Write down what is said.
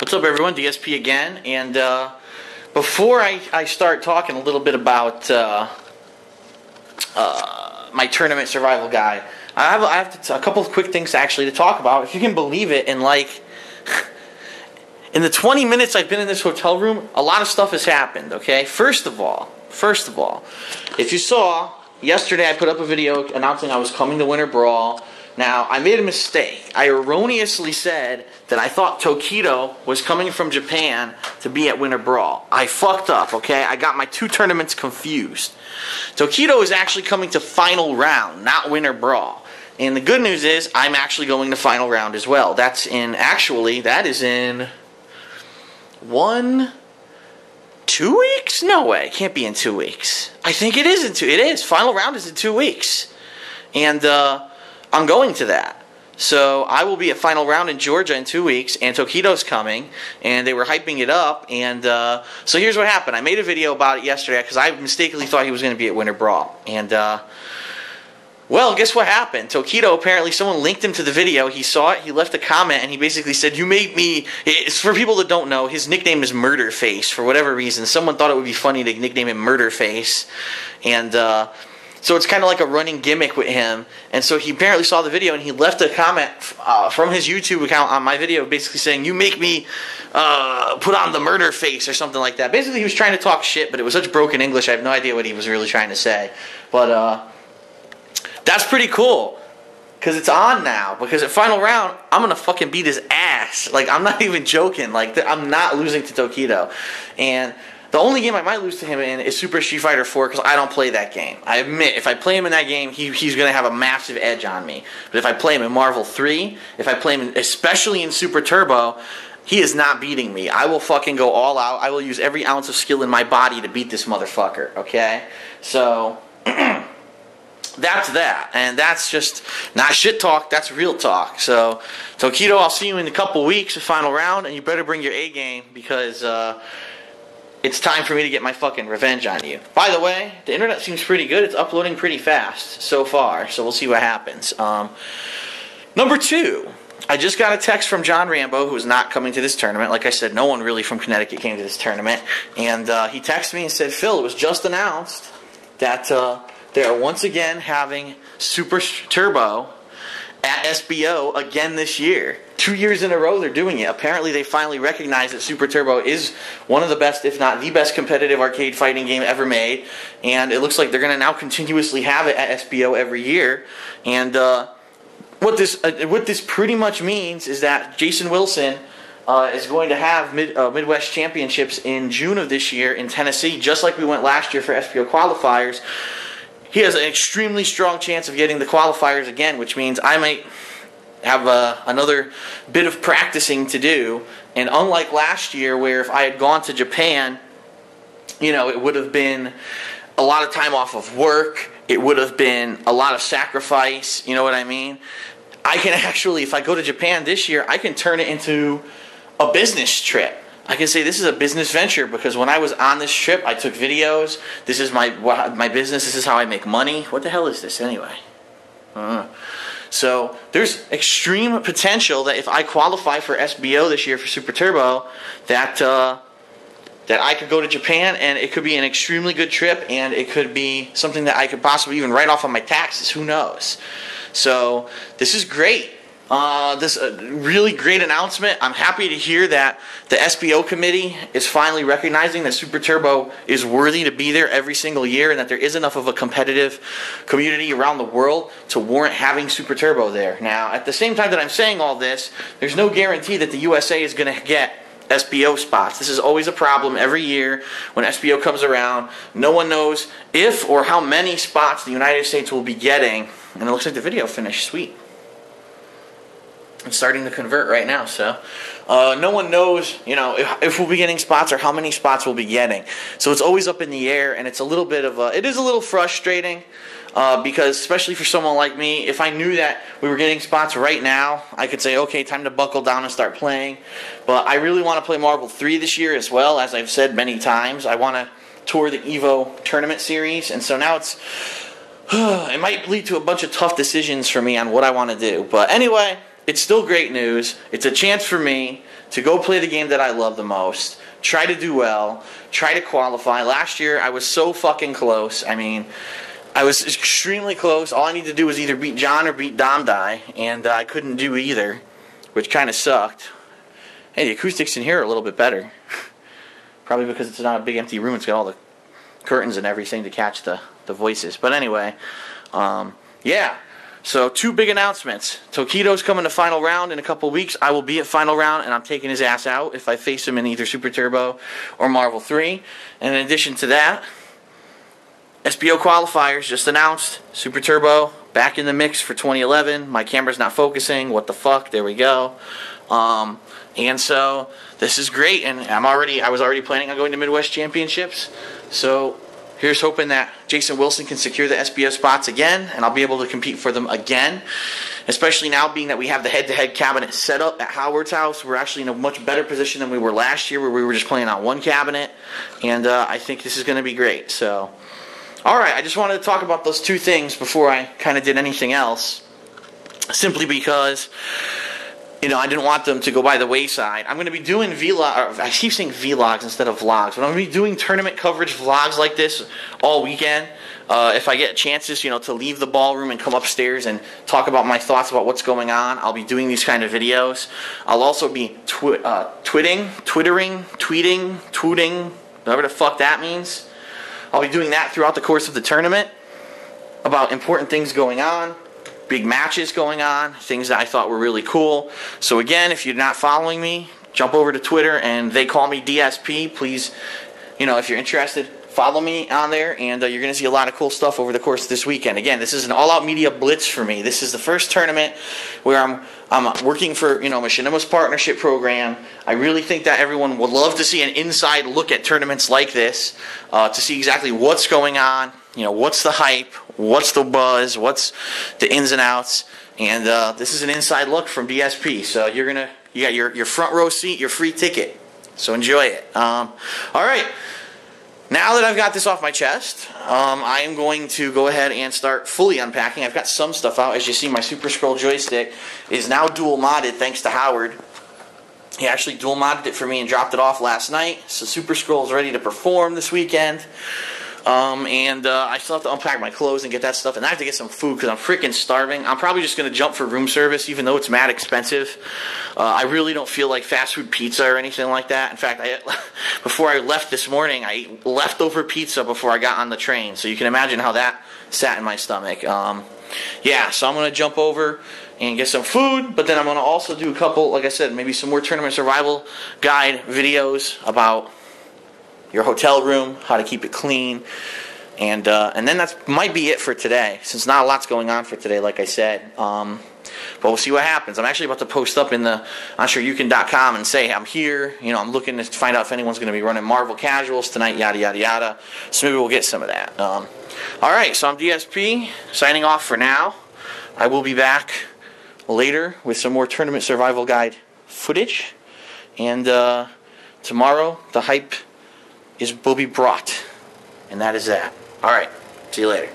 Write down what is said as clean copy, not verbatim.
What's up, everyone? DSP again, and before I start talking a little bit about my tournament survival guide, I have a couple of quick things actually to talk about. If you can believe it, in the 20 minutes I've been in this hotel room, a lot of stuff has happened. Okay, first of all, if you saw yesterday, I put up a video announcing I was coming to Winter Brawl. Now, I made a mistake. I erroneously said that I thought Tokido was coming from Japan to be at Winter Brawl. I fucked up, okay? I got my two tournaments confused. Tokido is actually coming to Final Round, not Winter Brawl. And the good news is, I'm actually going to Final Round as well. That is in 2 weeks? No way. It can't be in 2 weeks. I think it is It is. Final Round is in 2 weeks. And, I'm going to that. So I will be at Final Round in Georgia in 2 weeks, and Tokido's coming, and they were hyping it up, and so here's what happened. I made a video about it yesterday because I mistakenly thought he was going to be at Winter Brawl, and well, guess what happened? Tokido, apparently someone linked him to the video, he saw it, he left a comment, and he basically said, "You made me," it's for people that don't know, his nickname is Murderface, for whatever reason. Someone thought it would be funny to nickname him Murderface, and so it's kind of like a running gimmick with him. And so he apparently saw the video and he left a comment from his YouTube account on my video basically saying, "You make me put on the murder face," or something like that. Basically, he was trying to talk shit, but it was such broken English, I have no idea what he was really trying to say. But that's pretty cool. Because it's on now. Because at Final Round, I'm going to fucking beat his ass. Like, I'm not even joking. Like, I'm not losing to Tokido. And the only game I might lose to him in is Super Street Fighter 4 because I don't play that game. I admit, if I play him in that game, he's going to have a massive edge on me. But if I play him in Marvel 3, if I play him especially in Super Turbo, he is not beating me. I will fucking go all out. I will use every ounce of skill in my body to beat this motherfucker, okay? So, that's that. And that's just not shit talk, that's real talk. So, Tokido, I'll see you in a couple weeks at Final Round, and you better bring your A game because, it's time for me to get my fucking revenge on you. By the way, the internet seems pretty good. It's uploading pretty fast so far, so we'll see what happens. Number 2, I just got a text from John Rambo, who is not coming to this tournament. Like I said, no one really from Connecticut came to this tournament. And he texted me and said, "Phil, it was just announced that they are once again having Super Turbo at SBO again this year. 2 years in a row they're doing it. Apparently they finally recognize that Super Turbo is one of the best, if not the best, competitive arcade fighting game ever made. And it looks like they're going to now continuously have it at SBO every year. And what this pretty much means is that Jason Wilson is going to have Midwest Championships in June of this year in Tennessee, just like we went last year for SBO Qualifiers. He has an extremely strong chance of getting the qualifiers again, which means I might have another bit of practicing to do. And unlike last year, where if I had gone to Japan, you know, it would have been a lot of time off of work. It would have been a lot of sacrifice. You know what I mean? I can actually, if I go to Japan this year, I can turn it into a business trip. I can say this is a business venture because when I was on this trip, I took videos. This is my business. This is how I make money. What the hell is this anyway? So there's extreme potential that if I qualify for SBO this year for Super Turbo, that I could go to Japan and it could be an extremely good trip and it could be something that I could possibly even write off on my taxes. Who knows? So this is great. This really great announcement. I'm happy to hear that the SBO committee is finally recognizing that Super Turbo is worthy to be there every single year and that there is enough of a competitive community around the world to warrant having Super Turbo there. Now, at the same time that I'm saying all this, there's no guarantee that the USA is going to get SBO spots. This is always a problem every year when SBO comes around. No one knows if or how many spots the United States will be getting. And it looks like the video finished. Sweet. It's starting to convert right now, so no one knows, you know, if we'll be getting spots or how many spots we'll be getting. So it's always up in the air, and it's a little bit of it is a little frustrating because especially for someone like me, if I knew that we were getting spots right now, I could say, okay, time to buckle down and start playing. But I really want to play Marvel 3 this year as well, as I've said many times. I want to tour the EVO tournament series, and so now it's it might lead to a bunch of tough decisions for me on what I want to do. But anyway, it's still great news. It's a chance for me to go play the game that I love the most, try to do well, try to qualify. Last year, I was so fucking close. I mean, I was extremely close. All I needed to do was either beat John or beat Domdai, and I couldn't do either, which kind of sucked. Hey, the acoustics in here are a little bit better. Probably because it's not a big empty room. It's got all the curtains and everything to catch the voices. But anyway, yeah. So 2 big announcements. Tokido's coming to Final Round in a couple weeks. I will be at Final Round, and I'm taking his ass out if I face him in either Super Turbo or Marvel 3. And in addition to that, SBO Qualifiers just announced. Super Turbo back in the mix for 2011. My camera's not focusing. What the fuck? There we go. And so this is great, and I was already planning on going to Midwest Championships. So here's hoping that Jason Wilson can secure the SBO spots again, and I'll be able to compete for them again. Especially now, being that we have the head-to-head cabinet set up at Howard's house, we're actually in a much better position than we were last year, where we were just playing on one cabinet. And I think this is going to be great. So, all right, I just wanted to talk about those 2 things before I kind of did anything else, simply because, you know, I didn't want them to go by the wayside. I'm going to be doing vlog. I keep saying vlogs instead of vlogs, but I'm going to be doing tournament coverage vlogs like this all weekend. If I get chances, you know, to leave the ballroom and come upstairs and talk about my thoughts about what's going on, I'll be doing these kind of videos. I'll also be tweeting, whatever the fuck that means. I'll be doing that throughout the course of the tournament about important things going on. Big matches going on, things that I thought were really cool. So again, if you're not following me, jump over to Twitter, and they call me DSP. Please, you know, if you're interested, follow me on there, and you're going to see a lot of cool stuff over the course of this weekend. Again, this is an all-out media blitz for me. This is the first tournament where I'm working for, you know, Machinima's partnership program. I really think that everyone would love to see an inside look at tournaments like this, to see exactly what's going on. You know, what's the hype, what's the buzz, what's the ins and outs, and this is an inside look from DSP. So you got your front row seat, your free ticket. So enjoy it. All right, now that I've got this off my chest, I am going to go ahead and start fully unpacking. I've got some stuff out. As you see, my Super Scroll joystick is now dual modded thanks to Howard. He actually dual modded it for me and dropped it off last night. So Super Scroll is ready to perform this weekend. I still have to unpack my clothes and get that stuff, and I have to get some food because I'm freaking starving. I'm probably just going to jump for room service, even though it's mad expensive. I really don't feel like fast food pizza or anything like that. In fact, before I left this morning, I ate leftover pizza before I got on the train, so you can imagine how that sat in my stomach. Yeah, so I'm going to jump over and get some food, but then I'm going to also do a couple, like I said, maybe some more tournament survival guide videos about your hotel room, how to keep it clean, and then that might be it for today, since not a lot's going on for today, like I said. But we'll see what happens. I'm actually about to post up in the I'mSureYouCan.com and say, hey, I'm here. You know, I'm looking to find out if anyone's going to be running Marvel Casuals tonight, yada, yada, yada. So maybe we'll get some of that. All right, so I'm DSP, signing off for now. I will be back later with some more Tournament Survival Guide footage. And tomorrow, the hype will be brought. And that is that. All right, see you later.